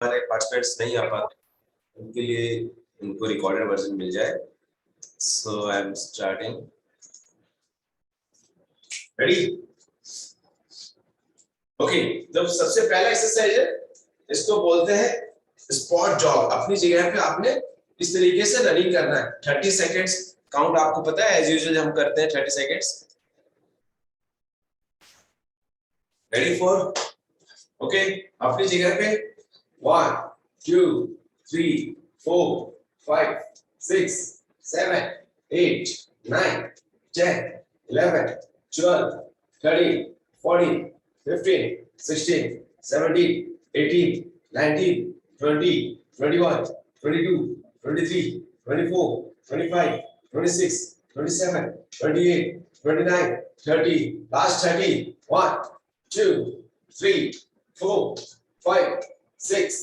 हमारे पार्टिसिपेंट्स नहीं आ पाते उनके लिए उनको रिकॉर्डेड वर्जन मिल जाए। So I am starting. Ready? Okay, तो सबसे पहला एक्सरसाइज है, इसको बोलते हैं स्पॉट जॉग। अपनी जगह पे आपने इस तरीके से रनिंग करना है। 30 सेकेंड्स काउंट आपको पता है, एज यूजुअल हम करते हैं 30 सेकेंड्स। Ready for? ओके, अपनी जगह पे 1 2 3 4 5 6 7 8 9 10 11 12 13 14 15 16 17 18 19 20 21 22 23 24 25 26 27 28 29 30 last 30 1 2 3 4 5 6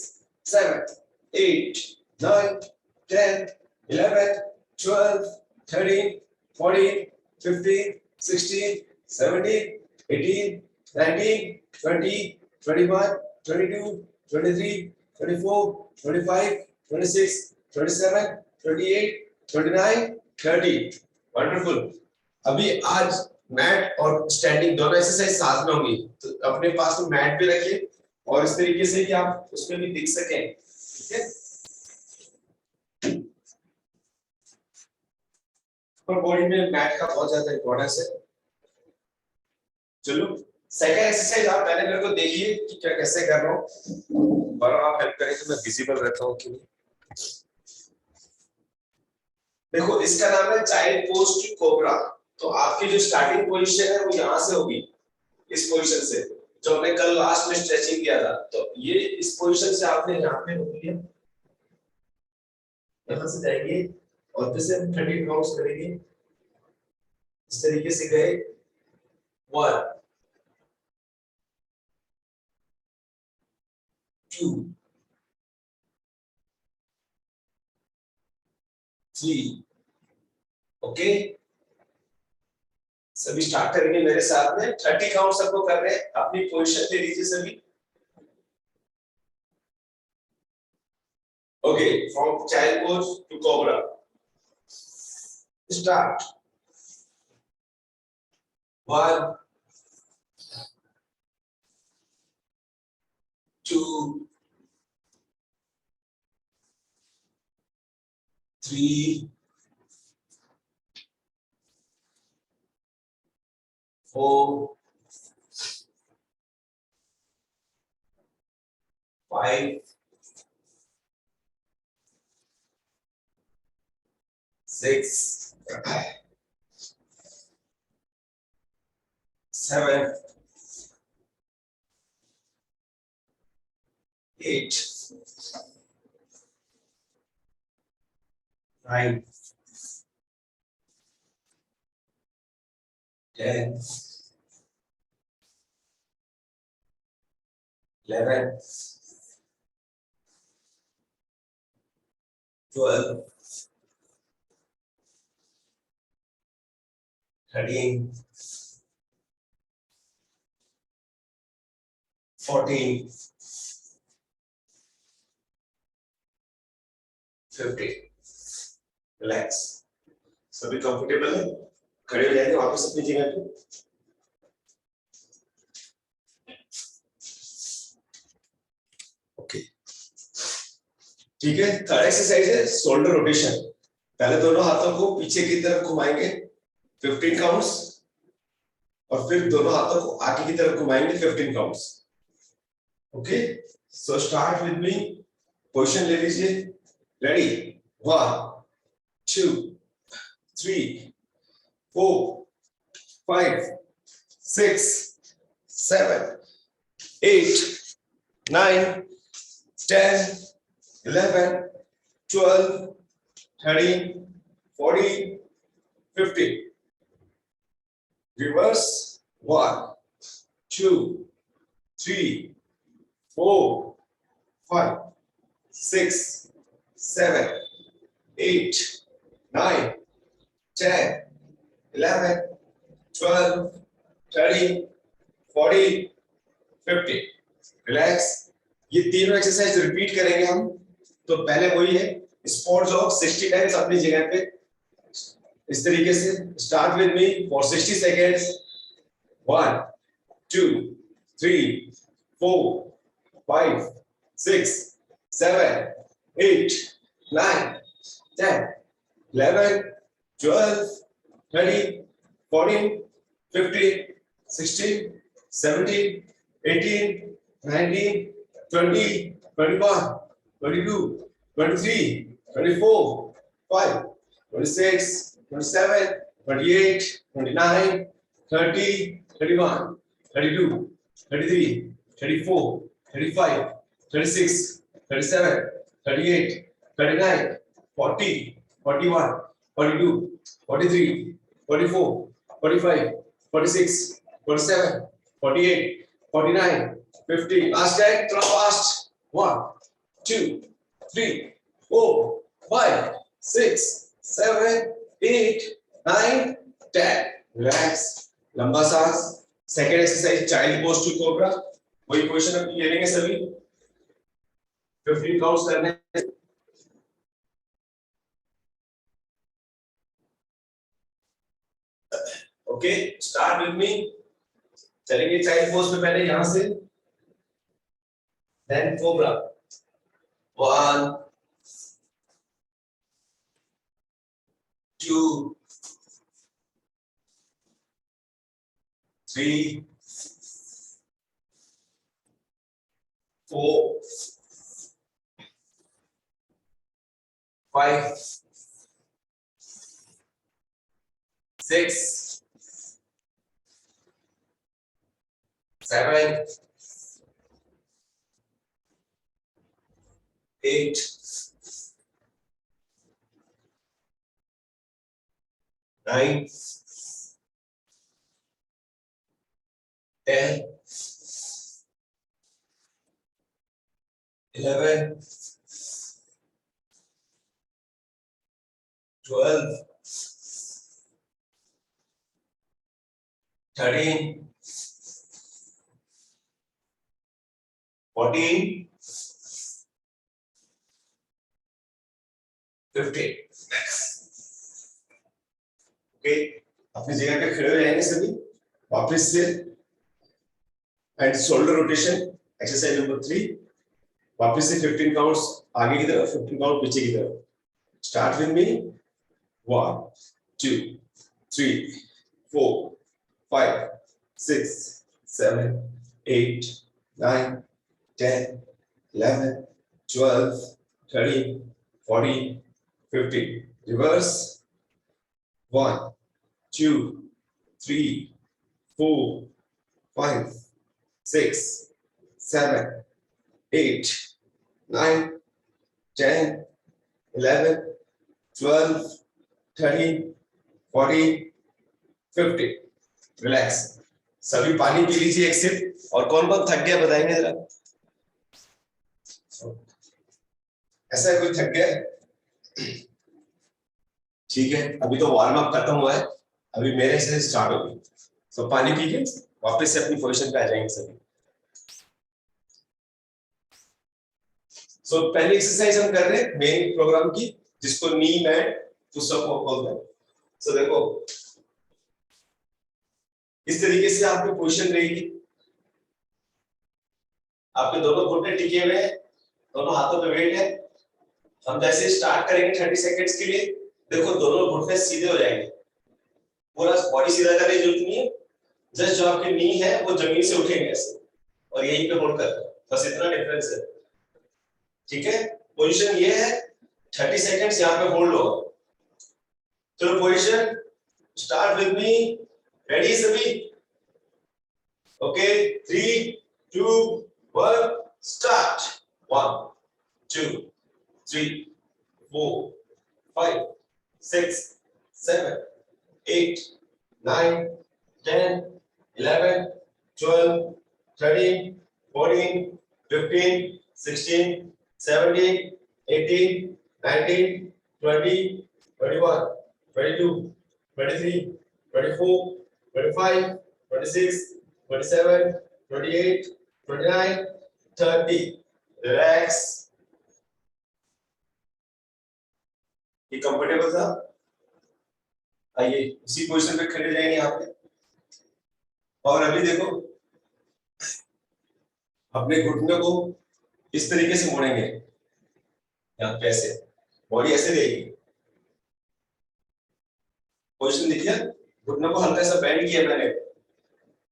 7 8 9 10 11 12 13 14 15 16 17 18 19 20 21 22 23 24 25 26 27 28 29 30। वंडरफुल। अभी आज मैट और स्टैंडिंग दोनों एक्सरसाइज साथ में होंगी, तो अपने पास में मैट भी रखिए और इस तरीके से कि आप उसमें भी दिख सकें। ठीक है, पर बॉडी में मैट का बहुत ज्यादा इंपॉर्टेंस है। चलो, सेकंड एक्सरसाइज आप पहले मेरे को देखिए कि क्या कैसे कर रहा हूँ, और आप हेल्प करें तो मैं विजिबल रहता हूँ कि नहीं। देखो, इसका नाम है चाइल्ड पोज टू कोबरा। तो आपकी जो स्टार्टिंग पोजीशन है वो यहाँ से होगी, इस पोजीशन से, जो हमने कल लास्ट में स्ट्रेचिंग किया था। तो ये इस पोजीशन से आपने यहाँ पे रोक लिया, यहाँ से जाएंगे और जैसे हम 30 काउंट्स करेंगे, इस तरीके से गए 1 2 3। ओके, सभी स्टार्ट करेंगे मेरे साथ में। 30 काउंट सबको कर रहे हैं, अपनी पोजीशन ले लीजिए सभी। Okay, from child pose to cobra, start. 1 2 3 4 5 6 7 8 9 10 11 12 13 14 15। Relax. सभी कंफर्टेबल है? खड़े हो जाएंगे वापस अपनी जगह पे। ओके, ठीक है। थर्ड एक्सरसाइज है शोल्डर रोटेशन। पहले दोनों हाथों को पीछे की तरफ घुमाएंगे 15 काउंट्स, और फिर दोनों हाथों को आगे की तरफ घुमाएंगे 15 counts. Okay, so start with me. Position ले लीजिए। रेडी? 1 2 3 4 5 6 7 8 9 10 11 12 13 14 15। Reverse. 1 2 3 4 5 6 7 8 9 10 11 12 13 14 15। Relax. ये तीनों एक्सरसाइज रिपीट करेंगे हम। तो पहले वही है, स्पॉट जॉब 60 टाइम्स अपनी जगह पे इस तरीके से। Start with me for 60 seconds. 1 2 3 4 5 6 7 8 9 10 11 12 13 14 15 16 17 18 19 20 21 22 23 24 5 26 27 28 29 30 31 32 33 34 35 36 37 38 39 40 41 42 43 44 45 46 47 48 49 50 last time throw fast 1 2 3 4 5 6 7 8 9 10 relax लंबा सांस second exercise child pose to cobra वही पोजीशन हम ले लेंगे सभी 15 काउंट्स करने ओके स्टार्ट विद मी चलेंगे चाइल्ड पोज पे पहले यहां से देन कोबरा 1 2 3 4 5 6 7 8 9 10 11 12 13 14 15 ओके अपनी जगह पे खड़े हो जाएंगे सभी वापस से and shoulder rotation exercise number 3 वापस से 15 काउंट्स आगे की तरफ 15 काउंट पीछे की तरफ start with me 1 2 3 4 5 6 7 8 9 10 11 12 13 14 15 reverse 1 2 3 4 5 6 7 8 9 10 11 12 13 14 15 relax सभी पानी पी लीजिए एक सिप और कौन कौन थक गया बताएंगे जरा ऐसा है कोई थक गया ठीक है अभी तो वार्म अप खत्म हुआ है अभी मेरे से स्टार्ट होगी तो पानी पी के वापस से अपनी पोजीशन पे आ जाएंगे सभी सो पहली एक्सरसाइज हम कर रहे हैं मेन प्रोग्राम की जिसको नी मैट पुशअप बोलते हैं सो देखो इस तरीके से आपकी पोजीशन रहेगी आपके दोनों घुटने टिके हुए हैं दोनों हाथों पे वेट है हम जैसे स्टार्ट करेंगे 30 सेकंड्स के लिए देखो दोनों घुटने सीधे हो जाएंगे पूरा बॉडी सीधा करने की जरूरत नहीं है जस्ट जो आपकी नी है वो जमीन से उठेंगे ऐसे और यहीं पे होल्ड कर बस इतना डिफरेंस है ठीक है पोजीशन ये है 30 सेकंड्स यहां पे होल्ड होगा चलो position start with me ready सभी ओके 3 2 1 स्टार्ट 1 2 3 4 5 6 7 8 9 10 11 12 13 14 15 16 17 18 19 20 21 22 23 24 25 26 27 28 29 30 रिलैक्स। ये कंफर्टेबल था। आइए उसी पोजीशन पे खड़े जाएंगे यहाँ पे। और अभी देखो अपने घुटनों को इस तरीके से मोड़ेंगे, यहाँ पे ऐसे, बॉडी ऐसे रहेगी। पोजीशन देखिए, घुटनों को हल्का सा बेंड किया मैंने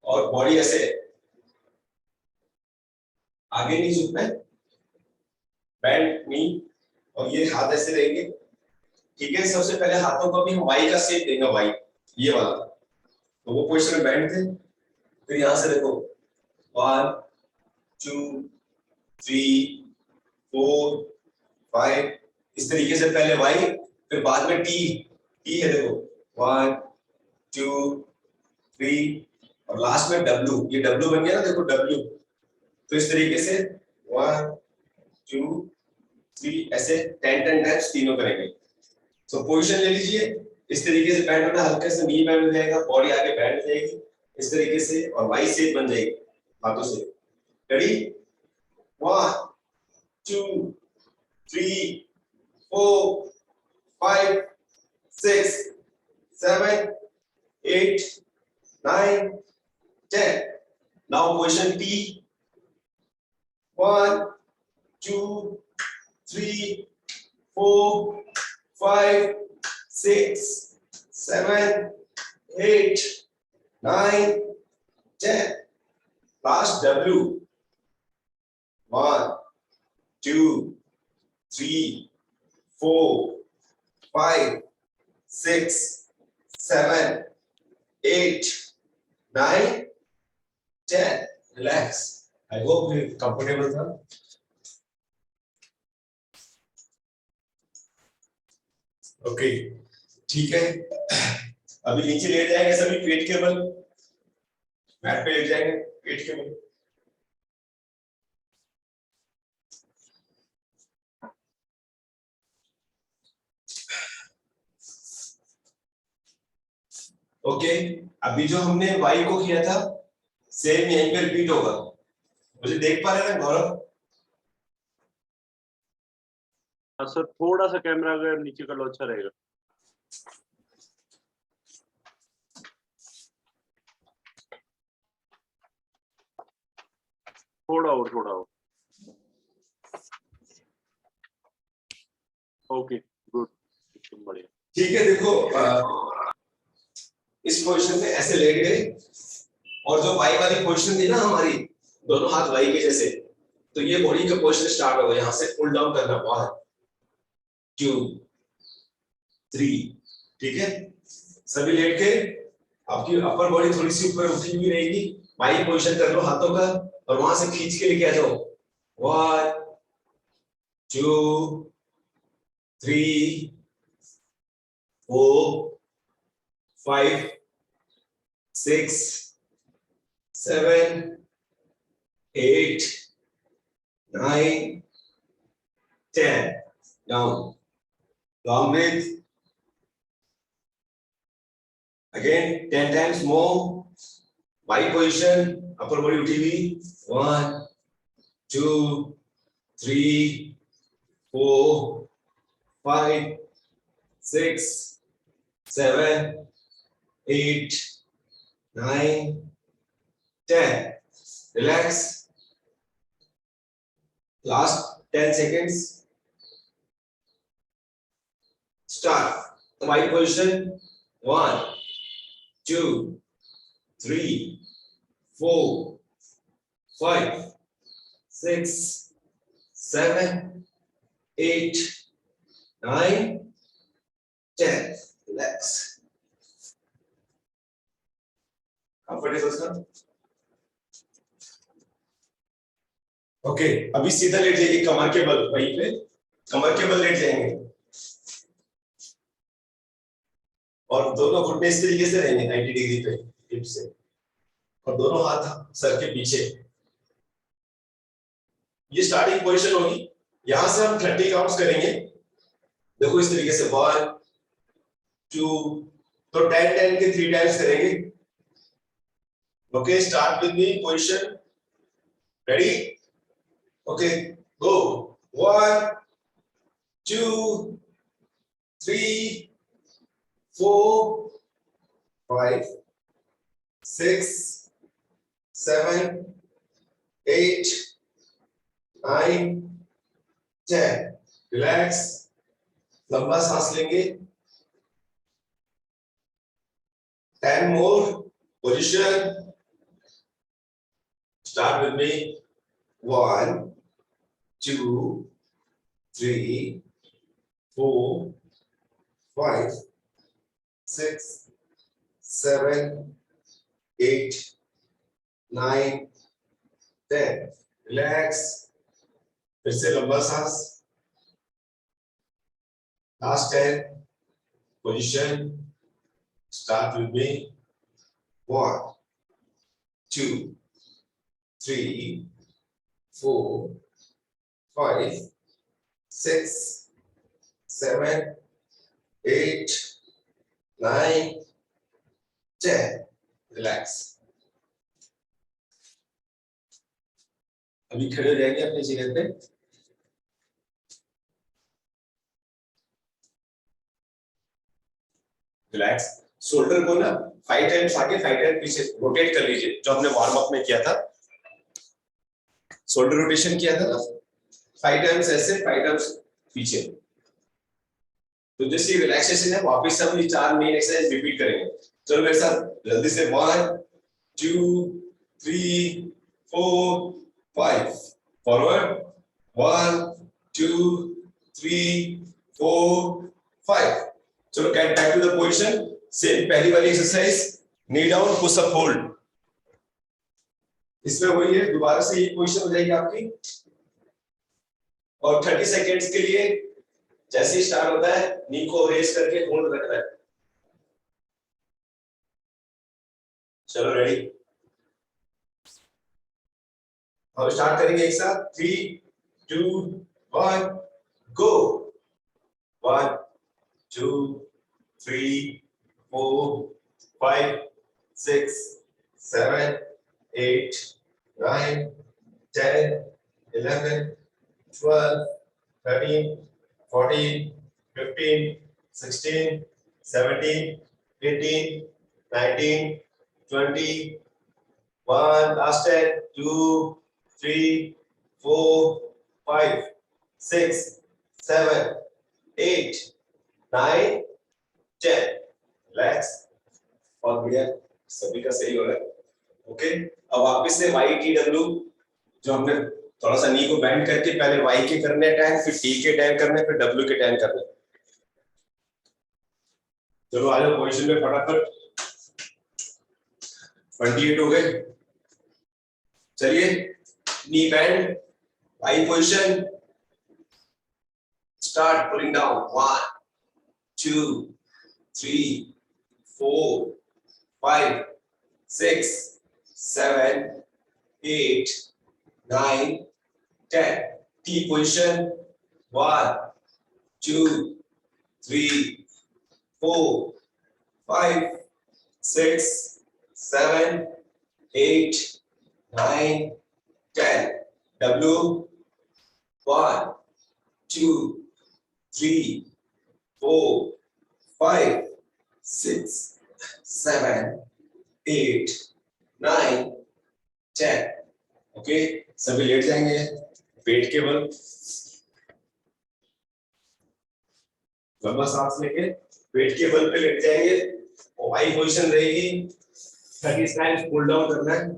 और बॉडी ऐसे, आगे नहीं झुकना है, बेंड नी, और ये हाथ ऐसे रहेंगे। ठीक है, सबसे पहले हाथों को भी हम वाई का शेप देंगे, वाई ये वाला। तो वो पोजीशन में बैंड थे। फिर यहां से देखो 1 2 3 4 5, इस तरीके से पहले वाई, फिर बाद में टी। टी है देखो 1 2 3, और लास्ट में डब्ल्यू। ये डब्ल्यू बन गया ना, देखो डब्ल्यू। तो इस तरीके से 1 2 3 ऐसे 10 टाइम्स तीनों करेंगे। तो पोजीशन ले लीजिए, इस तरीके से बैंड होना, हल्के से नी बैंड हो जाएगा, बॉडी आगे बैंड हो जाएगी इस तरीके से, और वाई शेप बन जाएगी हाथों से। Ready 1 2 3 4 5 6 7 8 9 10। Now position T 1 2 3 4 5 6 7 8 9 10. Last W 1 2 3 4 5 6 7 8 9 10. Relax. I hope you're comfortable था। ओके ठीक है, अभी नीचे लेट जाएंगे सभी, पेट के बल मैट पे लेट जाएंगे, पेट के बल। ओके, अभी जो हमने वाई को किया था सेम यहीं पे रिपीट होगा। मुझे देख पा रहे हैं गौरव? सर थोड़ा सा कैमरा अगर नीचे कर लो अच्छा रहेगा। थोड़ा और ओके गुड, एकदम बढ़िया। ठीक है, देखो इस पोजीशन में ऐसे लेट गए, और जो वाई वाली पोजीशन थी ना हमारी, दोनों हाथ वाई के जैसे, तो ये बॉडी का पोजीशन स्टार्ट होगा, यहाँ से पुल डाउन करना 1 2 3। ठीक है, सभी लेट के आपकी अपर बॉडी थोड़ी सी ऊपर उठी हुई रहेगी, वाई पोजीशन कर लो हाथों का, और वहां से खींच के लेके आ जाओ 1 2 3 4 5 6 7 8 9 10. Down. Long breath. Again 10 times more. Y position. Upper body उठी हुई 1 2 3 4 5 6 7 8 9 10. Relax. Last 10 seconds. Start. Y position 1 2 3 4 5 6 7 8 9 10. Relax. Comfortable sir? Okay, अभी सीधा लेट जाइए कमर के बल, वहीं पे कमर के बल लेट जाएंगे, और दोनों घुटने इस तरीके से रहेंगे 90 डिग्री पे हिप से, और दोनों हाथ सर के पीछे। ये स्टार्टिंग पोजीशन होगी, यहां से हम 30 काउंट्स करेंगे। देखो इस तरीके से 1 2, तो 10 10 के 3 टाइम्स करेंगे। Okay, start with me position, ready? Okay, Go. 1, 2, 3, 4, 5, 6, 7, 8, 9, 10. Relax. लंबा सांस लेंगे. 10 more. Position. Start with me. 1, 2, 3, 4, 5, 6, 7, 8, 9, 10. Relax. फिर से लंबा सांस. Last 10. Position. Start with me. 1, 2, 3, 4, 5, 6, 7, 8, 9, 10. Relax. अभी खड़े हो जाएंगे अपनी जगह पे. रिलैक्स. शोल्डर को ना 5 टाइम्स आगे 5 टाइम्स पीछे रोटेट कर लीजिए, जो हमने वार्म अप में किया था. शोल्डर रोटेशन किया था ना, 5 टाइम्स ऐसे 5 टाइम्स पीछे. तो जैसे रिलैक्सेशन है, वापस हम ये 4 मेन एक्सरसाइज रिपीट करेंगे. चलो मेरे साथ जल्दी से. 1, 2, 3, 4, 5. फॉरवर्ड. 1, 2, 3, 4, 5. चलो get back to the position. Same पहली वाली exercise, knee down push up hold. इसमें वही है, दोबारा से ये पोजीशन हो जाएगी आपकी. और 30 सेकेंड्स के लिए जैसे ही स्टार्ट होता है, नी को रेज करके होल्ड रखना है. चलो रेडी. अब स्टार्ट करेंगे एक साथ. 3, 2, 1, गो. 1, 2, 3, 4, 5, 6, 7, 8, 9, 10, 11, 12, 13, 14, 15, 16, 17, 18, 19, 20, 1, last 10, 2, 3, 4, 5, 6, 7, 8, 9, 10. Relax. और बढ़िया, सभी का सही हो रहा है. ओके. अब वापस से YTW, जो हमने थोड़ा सा नी को बेंड करके पहले Y के करने टैन, फिर T के टैन करने, फिर W के टैन करने. चलो आ जाओ पोजीशन में फटाफट. 28 हो गए. चलिए, knee bend, Y position. Start pulling down. 1, 2, 3, 4, 5, 6, 7, 8, 9, 10. T position. 1, 2, 3, 4, 5, 6, 7, 8, 9, 10. W. 1, 2, 3, 4, 5, 6, 7, 8, 9, 10. Okay. सभी लेट जाएंगे पेट के बल. लंबा सांस लेके पेट के बल पे लेट जाएंगे. वाई पोजीशन रहेगी. 30 टाइम्स पुल डाउन करना है.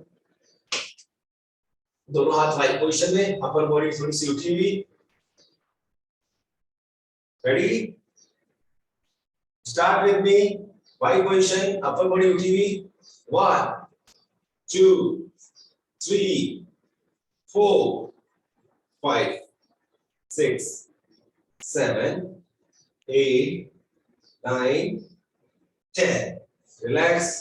दोनों हाथ वाई पोजीशन में, अपर बॉडी थोड़ी सी उठी हुई. Ready. Start with me. Y position, upper body उठी हुई. 1, 2, 3, 4, 5, 6, 7, 8, 9, 10. Relax.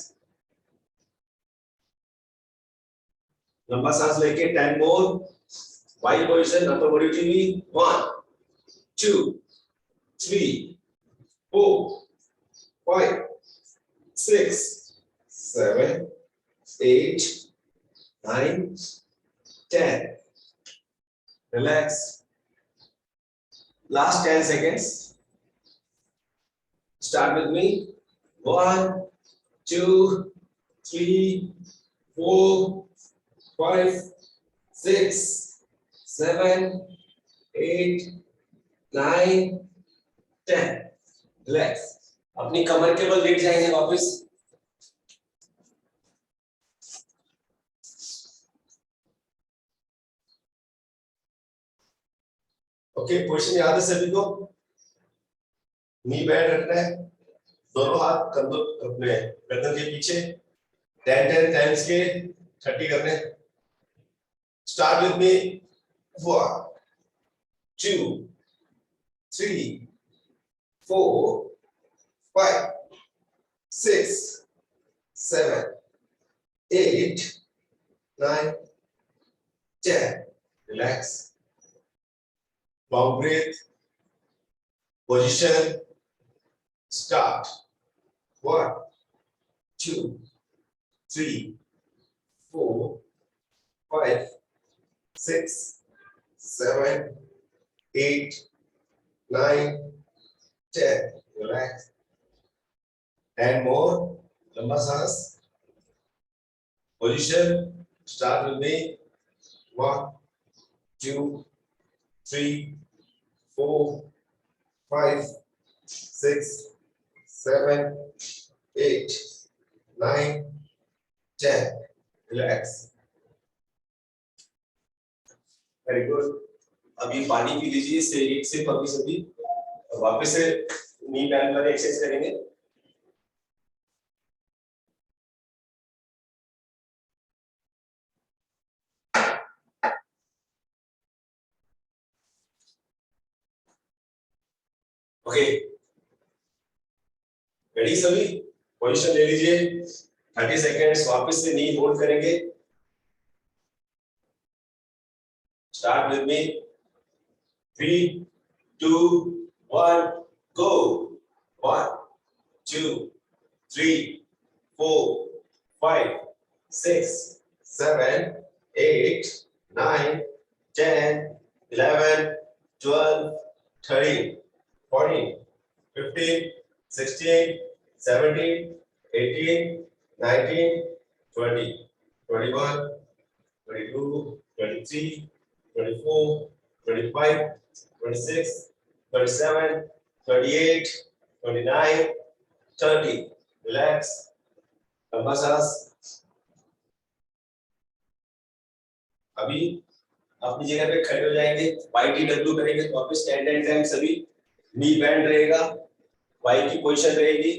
लंबा सांस लेके 10 more. Y position, upper body उठी हुई. 1, 2, 3, 4, 5, 6, 7, 8, 9, 10. Relax. Last 10 seconds. Start with me. 1, 2, 3, 4, 5, 6, 7, 8, 9, 10. Relax. अपनी कमर के बल लेट जाएंगे वापस. ओके, पोजीशन याद है सभी को. नी बैंड रखना है, दोनों हाथ कंधों अपने गर्दन के पीछे. 10 टाइम्स के 30 करने. Start with me. 1, 2, 3, 4, 5, 6, 7, 8, 9, 10. Relax. Long breath. Position. Start. 1, 2, 3, 4, 5, 6, 7, 8, 9, 10. Relax. And more. Lamba सांस. Position. Start with me. 1, 2, 3, 4, 5, 6, 7, 8, 9, 10. Relax. Very good. अभी पानी पी लीजिए, से एक से अभी सभी वापस से नी बैंड वाले एक्सरसाइज करेंगे. ओके, रेडी सभी? पोजीशन ले लीजिए. 30 सेकेंड्स. वापस से नी होल्ड करेंगे. Start with me. 3, 2, 1, go. 1, 2, 3, 4, 5, 6, 7, 8, 9, 10, 11, 12, 13, 14, 15, 16, 17, 18, 19, 20, 21, 22, 23, 24, 25, 26, 27, 38, 29, 30. Relax. लंबा सांस. अभी अपनी जगह पे खड़े हो जाएंगे. YTW करेंगे. वापस 10 टाइम सभी. नी बैंड रहेगा. Y की पोजीशन रहेगी.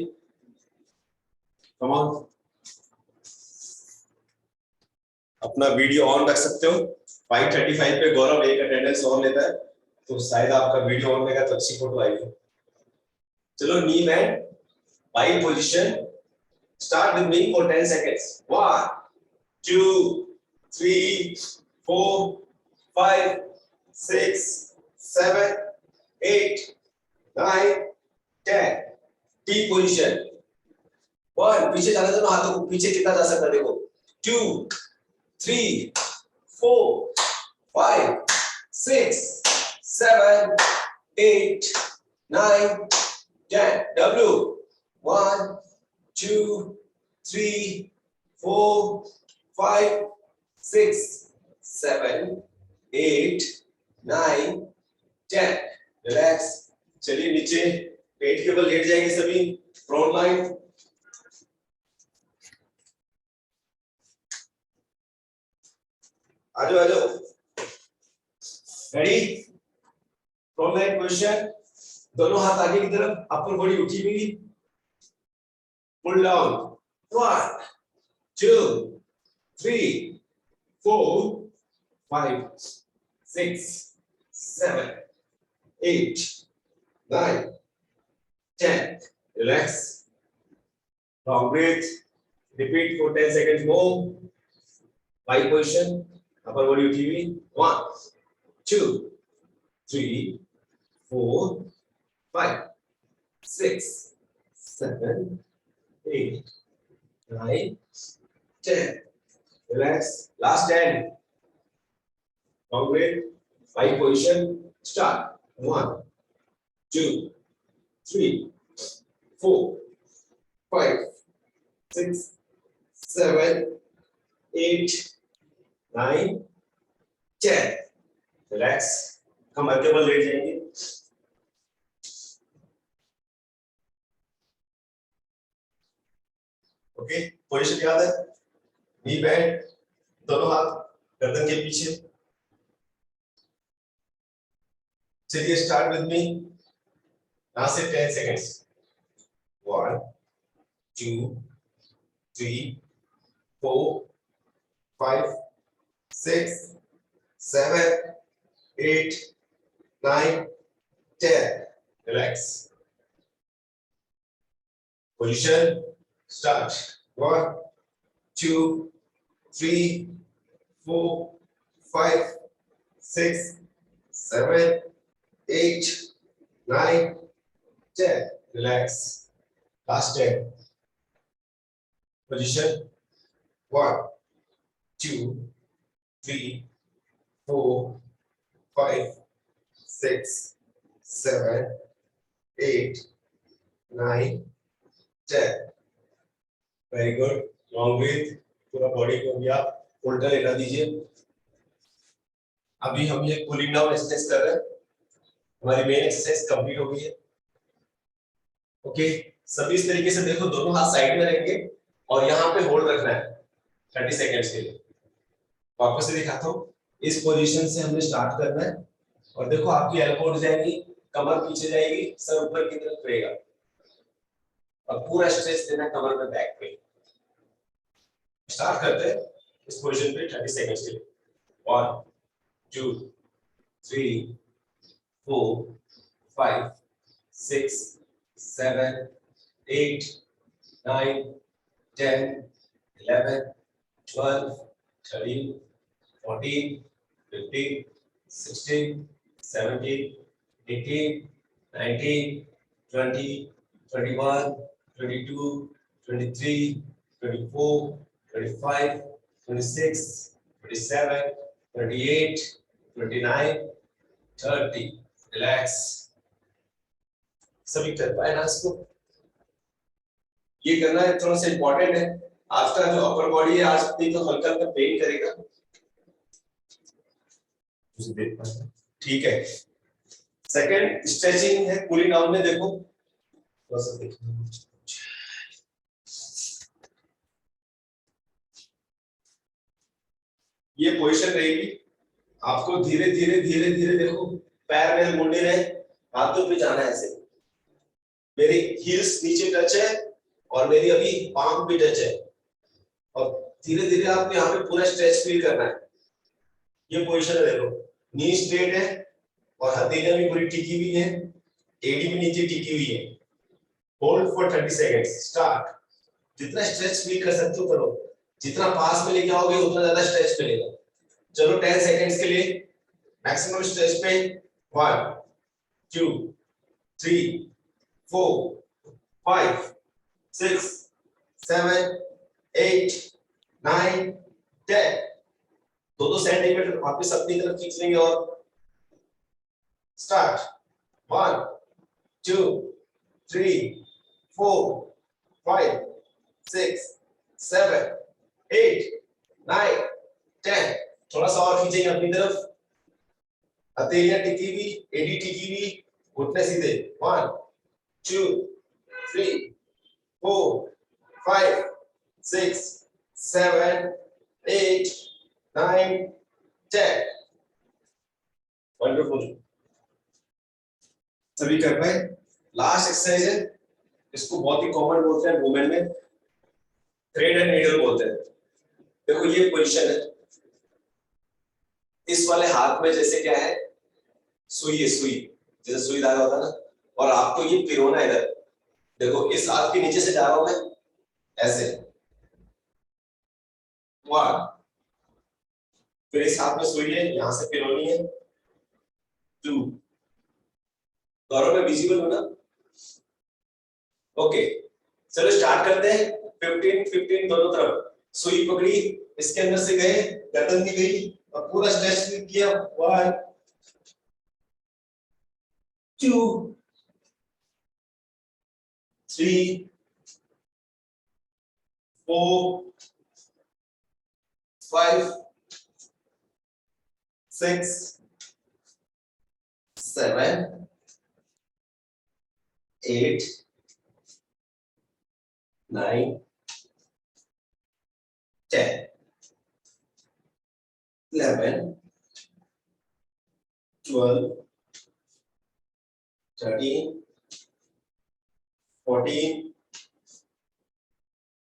Come on. अपना वीडियो ऑन रख सकते हो. 5:35 पे गौरव एक अटेंडेंस और लेता है, तो शायद आपका वीडियो ऑन रहेगा तो अच्छी फोटो आएगी. चलो, knee bend Y position. Start with me for 10 seconds. 1, 2, 3, 4, 5, 6, 7, 8, 9, 10. T position. 1, पीछे जाना दोनों हाथों को पीछे कितना जा सकता है देखो. 2, 3, 4, 5, 6, 7, 8, 9, 10. W. 1, 2, 3, 4, 5, 6, 7, 8, 9, 10. रिलैक्स. चलिए नीचे पेट के बल लेट जाएंगे सभी. Front line. आजो आजो. रेडी? Front line position. दोनों हाथ आगे की तरफ. अपर बॉडी उठी हुई. Pull down. 1, 2, 3, 4, 5, 6, 7, 8, 9, 10. Relax. Long breath. Repeat for 10 seconds more. Y position. Upper body उठी हुई. 1, 2, 3, 4, 5, 6, 7, 8, 9, 10. Relax. Last 10. Long breath. 5 position start 1 2 3 4 5 6 7 8 9 10 relax comfortable late जाएंगे ओके पोजीशन याद है नी बेंड दोनों हाथ गर्दन के पीछे चलिए स्टार्ट विद मी यहां से 10 seconds 1 2 3 4 5 6 7 8 9 10 relax position start 1 2 3 4 5 6 7 8 9 10 relax last 10 position 1 2 3 4 5 6 7 8 9 10 very good long breath पूरा बॉडी को भी आप उल्टा लेटा दीजिए अभी हम ये कूलिंग डाउन एक्सरसाइज कर रहे हैं हमारी मेन एक्सरसाइज कंप्लीट हो गई है ओके सभी इस तरीके से देखो दोनों हाथ साइड में रखेंगे और यहाँ पे होल्ड रखना है 30 सेकेंड्स के लिए वापस से दिखाता हूँ इस पोजीशन से हमने स्टार्ट करना है और देखो आपकी एल्बो उठ जाएगी कमर पीछे जाएगी सर ऊपर की तरफ रहेगा और पूरा स्ट्रेच देना कमर पे बैक पे स्टार्ट करते हैं इस पोजीशन पे 30 सेकंड्स के लिए 1 2 3 4 5 6 7 8 9 10 11 12 13 14 15 16 17 18 19 20 21 22 23 24 25 26 27 28 29 30 रिलैक्स सभी कर पाए ना इसको ये करना है थोड़ा सा इंपॉर्टेंट है आज का जो अपर बॉडी है आज नहीं तो हल्का हल्का पेन करेगा ठीक है सेकंड स्ट्रेचिंग है कूलिंग डाउन में देखो थोड़ा सा देखो ये पोजीशन रहेगी आपको धीरे धीरे धीरे धीरे देखो पैर में मुंडे रहे हाथों पे जाना है ऐसे मेरी हील्स नीचे टच है और मेरी अभी पाम भी टच है और धीरे धीरे आपको यहाँ पे पूरा स्ट्रेच फील करना है ये पोजीशन है देखो नी स्ट्रेट है और हथेलियां भी पूरी टिकी हुई है एडी भी नीचे टिकी हुई है होल्ड फॉर 30 सेकंड्स स्टार्ट जितना स्ट्रेच फील कर सकते हो करो जितना पास में लेके आओगे उतना ज्यादा स्ट्रेच मिलेगा चलो 10 सेकंड्स के लिए मैक्सिमम स्ट्रेच पे 1 2 3 4 5 6 7 8 9 10 दो सेंटीमीटर वापस अपनी तरफ खींच लेंगे और स्टार्ट 1 2 3 4 5 6 7 8 9 10 थोड़ा सा और खींचेंगे अपनी तरफ हथेलियां टिकी हुई एडी टिकी हुई घुटने सीधे 1 2 3 4 5 6 7 8 9 10 वंडरफुल सभी कर पाए लास्ट एक्सरसाइज है इसको बहुत ही कॉमन बोलते हैं वुमेन में थ्रेड एंड नीडल बोलते हैं देखो ये पोजीशन है इस वाले हाथ में जैसे क्या है सुई है सुई जैसे सुई धागा होता है ना और आपको ये पिरोना है इधर देखो इस हाथ के नीचे से जा रहा हूं मैं ऐसे 1 फिर इस हाथ में सुई है यहां से पिरोनी है 2 दोनों में विजिबल हो ना ओके चलो स्टार्ट करते हैं 15 15 दोनों तरफ सुई पकड़ी इसके अंदर से गए गर्दन की गई और पूरा स्ट्रेच किया 1 2, 3, 4, 5, 6, 7, 8, 9, 10, 11, 12, 13, 14,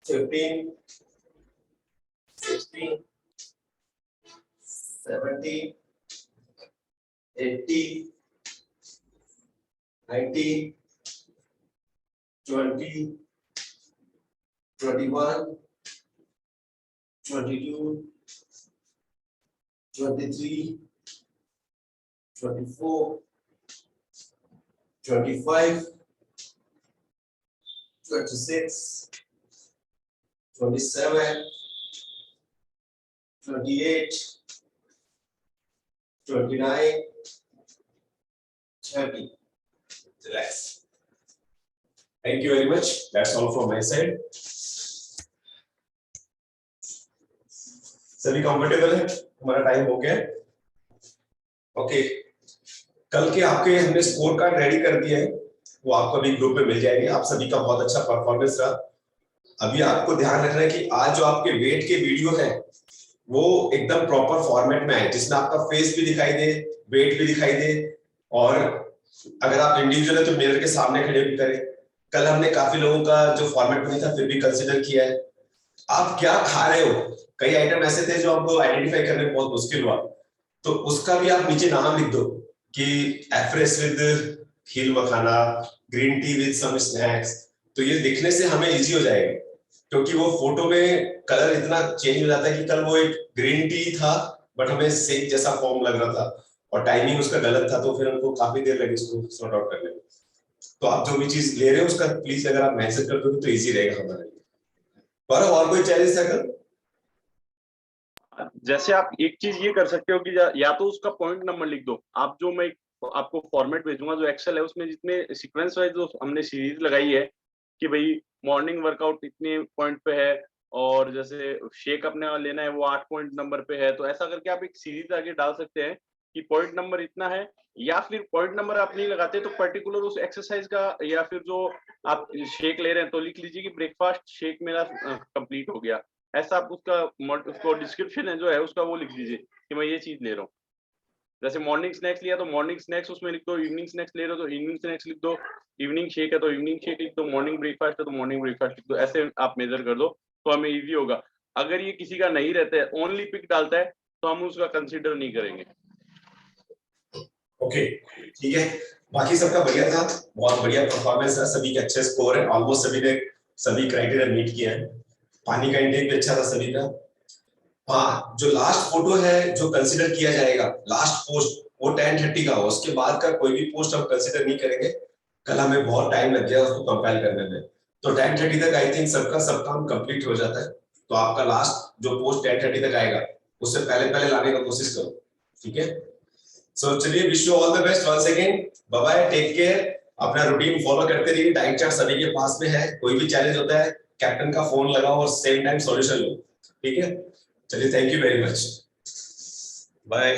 15, 16, 17, 18, 19, 20, 21, 22, 23, 24, 25, 26, 27, 28, 29, 30. Relax. Thank you very much. That's all from my side. सभी कंफर्टेबल है? हमारा टाइम हो गया है? ओके। कल के आपके हमने स्कोर कार्ड रेडी कर दिए हैं, वो आपको अभी ग्रुप में मिल जाएंगे। आप सभी का बहुत अच्छा परफॉर्मेंस रहा। अभी आपको ध्यान रखना है कि आज जो आपके वेट के वीडियो है वो एकदम प्रॉपर फॉर्मेट में आए, जिसमें आपका फेस भी दिखाई दे, वेट भी दिखाई दे, और अगर आप इंडिविजुअल है तो मिरर के सामने खड़े भी करें। कल हमने काफी लोगों का जो फॉर्मेट नहीं था फिर भी कंसिडर किया है। आप क्या खा रहे हो, कई आइटम ऐसे थे जो आपको आइडेंटिफाई करने में बहुत मुश्किल हुआ, तो उसका भी आप नीचे नाम लिख दो कि एफ्रेस विद खील मखाना, green tea with some snacks. तो ये लिखने से हमें इजी हो जाएगा, क्योंकि वो फोटो में कलर इतना चेंज हो जाता है कि कल वो एक ग्रीन टी था बट हमें शेक जैसा फॉर्म लग रहा था और टाइमिंग उसका गलत था, तो फिर हमको काफी देर लगी उसको सॉर्ट आउट करने में। तो आप जो भी चीज ले रहे हो उसका प्लीज अगर आप मेंशन कर दोगे तो इजी रहेगा हमारे लिए। और कोई चैलेंज था कल? जैसे आप एक चीज ये कर सकते हो कि या तो उसका पॉइंट नंबर लिख दो आप, जो मैं आपको फॉर्मेट भेजूंगा जो एक्सेल है उसमें जितने सीक्वेंस वाइज जो हमने सीरीज लगाई है कि भाई मॉर्निंग वर्कआउट इतने पॉइंट पे है और जैसे शेक अपने लेना है वो 8 पॉइंट नंबर पे है, तो ऐसा करके आप एक सीरीज आगे डाल सकते हैं कि पॉइंट नंबर इतना है। या फिर पॉइंट नंबर आप नहीं लगाते तो पर्टिकुलर उस एक्सरसाइज का या फिर जो आप शेक ले रहे हैं तो लिख लीजिए कि ब्रेकफास्ट शेक मेरा कंप्लीट हो गया। ऐसा आप उसको डिस्क्रिप्शन है जो है उसका वो लिख दीजिए कि मैं ये चीज ले रहा हूँ। जैसे मॉर्निंग स्नैक्स लिया तो मॉर्निंग स्नैक्स उसमें लिख दो, इवनिंग स्नैक्स ले रहे हो तो इवनिंग स्नैक्स लिख दो, इवनिंग शेक है तो इवनिंग शेक लिख दो, मॉर्निंग ब्रेकफास्ट है तो मॉर्निंग ब्रेकफास्ट लिख दो। ऐसे आप मेजर कर दो तो हमें इजी होगा। अगर ये किसी का नहीं रहता है, ओनली पिक डालता है, तो हम उसका कंसिडर नहीं करेंगे। ओके, ठीक है। बाकी सबका बढ़िया था, बहुत बढ़िया परफॉर्मेंस है, सभी के अच्छे स्कोर है, ऑलमोस्ट सभी ने सभी क्राइटेरिया मीट किया है। पानी का इंटेक भी अच्छा था सभी का। हाँ, जो लास्ट फोटो है जो कंसिडर किया जाएगा, लास्ट पोस्ट वो 10:30 का हो, उसके बाद का कोई भी पोस्ट हम कंसिडर नहीं करेंगे। कल हमें बहुत टाइम लग गया उसको कंपाइल करने में, तो 10:30 तक आई थिंक सबका सब काम कंप्लीट हो जाता है। तो आपका लास्ट जो पोस्ट 10:30 तक आएगा उससे पहले पहले लाने का कोशिश करो, ठीक है। सो चलिए, wish you all the best once again, bye bye, take care. अपना रूटीन फॉलो करते रहिए, डाइट चार्ट सभी के पास में है, कोई भी चैलेंज होता है कैप्टन का फोन लगाओ और सेम टाइम सॉल्यूशन लो, ठीक है। चलिए, thank you very much, bye.